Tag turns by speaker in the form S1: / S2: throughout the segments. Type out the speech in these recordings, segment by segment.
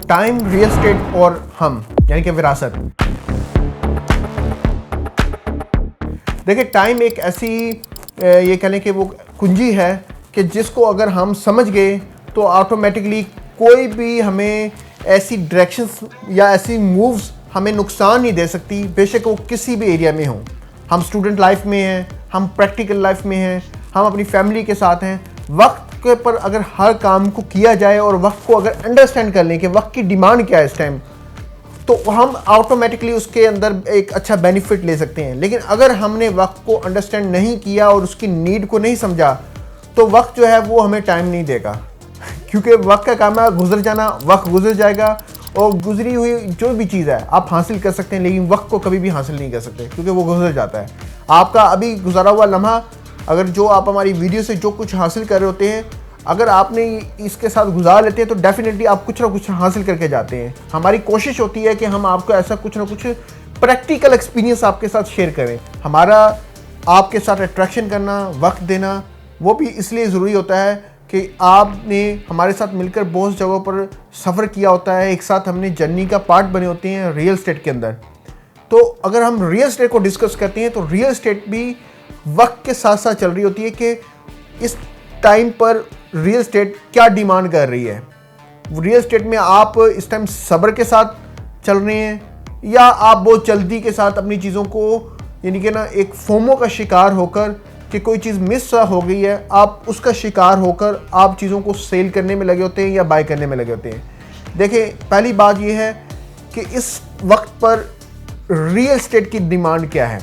S1: Time, real estate और हम, यानी कि विरासत। देखिए, टाइम एक ऐसी ये कह लें कि वो कुंजी है कि जिसको अगर हम समझ गए तो ऑटोमेटिकली कोई भी हमें ऐसी डायरेक्शंस या ऐसी मूव्स हमें नुकसान नहीं दे सकती, बेशक वो किसी भी एरिया में हो। हम स्टूडेंट लाइफ में हैं, हम प्रैक्टिकल लाइफ में हैं, हम अपनी फैमिली के साथ हैं। वक्त के पर अगर हर काम को किया जाए और वक्त को अगर अंडरस्टैंड कर लें कि वक्त की डिमांड क्या है इस टाइम, तो हम ऑटोमेटिकली उसके अंदर एक अच्छा बेनिफिट ले सकते हैं। लेकिन अगर हमने वक्त को अंडरस्टैंड नहीं किया और उसकी नीड को नहीं समझा, तो वक्त जो है वो हमें टाइम नहीं देगा क्योंकि वक्त का काम है गुजर जाना। वक्त गुजर जाएगा और गुजरी हुई जो भी चीज़ है आप हासिल कर सकते हैं, लेकिन वक्त को कभी भी हासिल नहीं कर सकते क्योंकि वो गुजर जाता है। आपका अभी गुजारा हुआ लम्हा, अगर जो आप हमारी वीडियो से जो कुछ हासिल कर रहे होते हैं, अगर आपने इसके साथ गुजार लेते हैं तो डेफिनेटली आप कुछ ना कुछ हासिल करके जाते हैं। हमारी कोशिश होती है कि हम आपको ऐसा कुछ ना कुछ प्रैक्टिकल एक्सपीरियंस आपके साथ शेयर करें। हमारा आपके साथ अट्रैक्शन करना, वक्त देना, वो भी इसलिए ज़रूरी होता है कि आपने हमारे साथ मिलकर बहुत जगहों पर सफ़र किया होता है, एक साथ हमने जर्नी का पार्ट बने होते हैं रियल एस्टेट के अंदर। तो अगर हम रियल एस्टेट को डिस्कस करते हैं तो रियल एस्टेट भी वक्त के साथ साथ चल रही होती है कि इस टाइम पर रियल एस्टेट क्या डिमांड कर रही है। रियल एस्टेट में आप इस टाइम सब्र के साथ चल रहे हैं या आप बहुत जल्दी के साथ अपनी चीज़ों को, यानी कि ना, एक फोमो का शिकार होकर कि कोई चीज़ मिस हो गई है, आप उसका शिकार होकर आप चीज़ों को सेल करने में लगे होते हैं या बाय करने में लगे होते हैं। देखिए, पहली बात यह है कि इस वक्त पर रियल एस्टेट की डिमांड क्या है,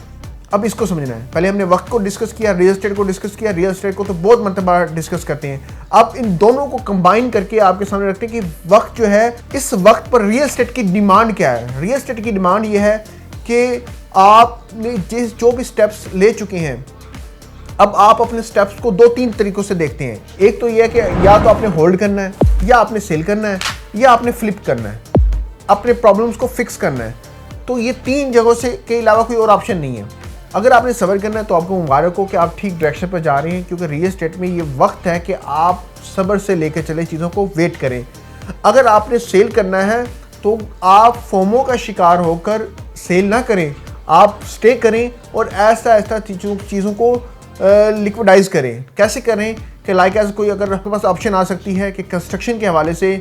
S1: अब इसको समझना है। पहले हमने वक्त को डिस्कस किया, रियल एस्टेट को डिस्कस किया। रियल एस्टेट को तो बहुत मरतबा डिस्कस करते हैं। अब इन दोनों को कंबाइन करके आपके सामने रखते हैं कि वक्त जो है, इस वक्त पर रियल एस्टेट की डिमांड क्या है। रियल एस्टेट की डिमांड ये है कि आपने जो भी स्टेप्स ले चुके हैं, अब आप अपने स्टेप्स को 2-3 तरीकों से देखते हैं। एक तो यह है कि या तो आपने होल्ड करना है, या आपने सेल करना है, या आपने फ्लिप करना है, अपने प्रॉब्लम्स को फिक्स करना है। तो ये 3 जगहों से के अलावा कोई और ऑप्शन नहीं है। अगर आपने सब्र करना है तो आपको मुबारक हो कि आप ठीक डायरेक्शन पर जा रहे हैं, क्योंकि रियल एस्टेट में ये वक्त है कि आप सब्र से लेकर चले, चीज़ों को वेट करें। अगर आपने सेल करना है तो आप फोमो का शिकार होकर सेल ना करें, आप स्टे करें और ऐसा ऐसा चीज़ों को लिक्विडाइज करें। कैसे करें कि लाइक एज कोई, अगर आपके पास ऑप्शन आ सकती है कि कंस्ट्रक्शन के हवाले से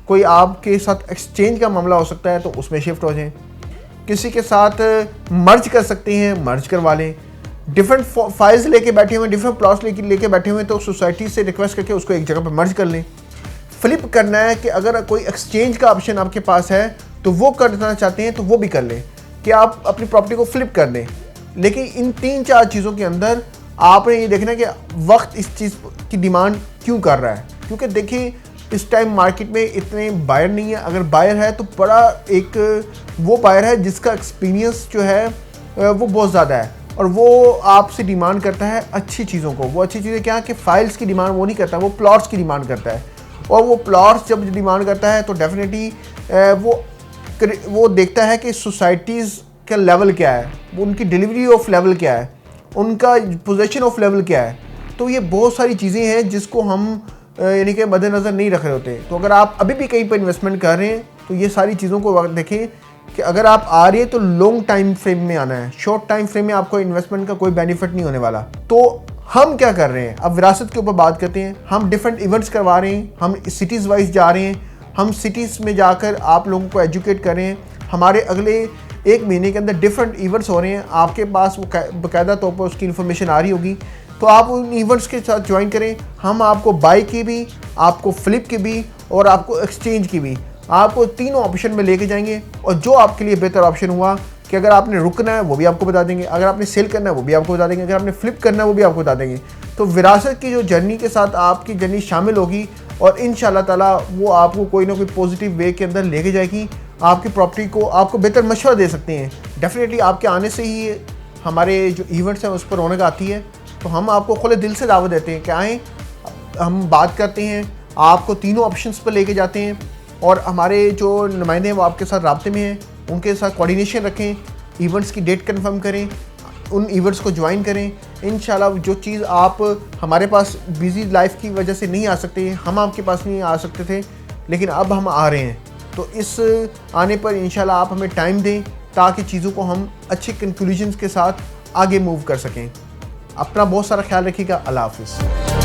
S1: कोई आपके साथ एक्सचेंज का मामला हो सकता है तो उसमें शिफ्ट हो जाएं। किसी के साथ मर्ज कर सकते हैं, मर्ज करवा लें। डिफरेंट फाइल्स लेके बैठे हुए, डिफरेंट प्लॉट्स लेके बैठे हुए, तो सोसाइटी से रिक्वेस्ट करके उसको एक जगह पर मर्ज कर लें। फ्लिप करना है कि अगर कोई एक्सचेंज का ऑप्शन आपके पास है तो वो करना चाहते हैं तो वो भी कर लें कि आप अपनी प्रॉपर्टी को फ्लिप कर दें। लेकिन इन 3-4 चीज़ों के अंदर आपने ये देखना है कि वक्त इस चीज़ की डिमांड क्यों कर रहा है। क्योंकि देखिए, इस टाइम मार्केट में इतने बायर नहीं है। अगर बायर है तो बड़ा एक वो बायर है जिसका एक्सपीरियंस जो है वो बहुत ज़्यादा है और वो आपसे डिमांड करता है अच्छी चीज़ों को। वो अच्छी चीज़ें क्या कि फाइल्स की डिमांड वो नहीं करता, वो प्लॉट्स की डिमांड करता है। और वो प्लॉट्स जब डिमांड करता है तो डेफिनेटली वो देखता है कि सोसाइटीज़ का लेवल क्या है, वो उनकी डिलीवरी ऑफ लेवल क्या है, उनका पोजीशन ऑफ लेवल क्या है। तो ये बहुत सारी चीज़ें हैं जिसको हम यानी कि मद्देनज़र नहीं रख रहे होते। तो अगर आप अभी भी कहीं पर इन्वेस्टमेंट कर रहे हैं तो ये सारी चीज़ों को देखें कि अगर आप आ रही है तो लॉन्ग टाइम फ्रेम में आना है। शॉर्ट टाइम फ्रेम में आपको इन्वेस्टमेंट का कोई बेनिफिट नहीं होने वाला। तो हम क्या कर रहे हैं, अब विरासत के ऊपर बात करते हैं। हम डिफरेंट इवेंट्स करवा रहे हैं, हम सिटीज़ वाइज जा रहे हैं, हम सिटीज़ में जाकर आप लोगों को एजुकेट कर रहे हैं। हमारे अगले 1 महीने के अंदर डिफरेंट इवेंट्स हो रहे हैं, आपके पास वो बाकायदा तौर पर उसकी इन्फॉर्मेशन आ रही होगी, तो आप उन इवेंट्स के साथ ज्वाइन करें। हम आपको बाई की भी, आपको फ्लिप की भी और आपको एक्सचेंज की भी, आपको तीनों ऑप्शन में लेके जाएंगे। और जो आपके लिए बेहतर ऑप्शन हुआ कि अगर आपने रुकना है वो भी आपको बता देंगे, अगर आपने सेल करना है वो भी आपको बता देंगे, अगर आपने फ्लिप करना है वो भी आपको बता देंगे। तो विरासत की जो जर्नी के साथ आपकी जर्नी शामिल होगी और इंशाल्लाह ताला वो आपको कोई ना कोई पॉजिटिव वे के अंदर लेके जाएगी। आपकी प्रॉपर्टी को आपको बेहतर मशवरा दे सकते हैं। डेफिनेटली आपके आने से ही हमारे जो इवेंट्स हैं उस पर रौनक आती है। तो हम आपको खुले दिल से दावत देते हैं कि आएँ, हम बात करते हैं, आपको तीनों ऑप्शंस पर लेके जाते हैं और हमारे जो नुमाइंदे हैं वो आपके साथ राब्ते में हैं, उनके साथ कोऑर्डिनेशन रखें, इवेंट्स की डेट कंफर्म करें, उन इवेंट्स को ज्वाइन करें। इंशाल्लाह जो चीज़ आप हमारे पास बिज़ी लाइफ की वजह से नहीं आ सकते, हम आपके पास नहीं आ सकते थे, लेकिन अब हम आ रहे हैं। तो इस आने पर इंशाल्लाह आप हमें टाइम दें ताकि चीज़ों को हम अच्छे कंक्लूजन्स के साथ आगे मूव कर सकें। अपना बहुत सारा ख्याल रखिएगा। अल्लाह हाफ़िज़।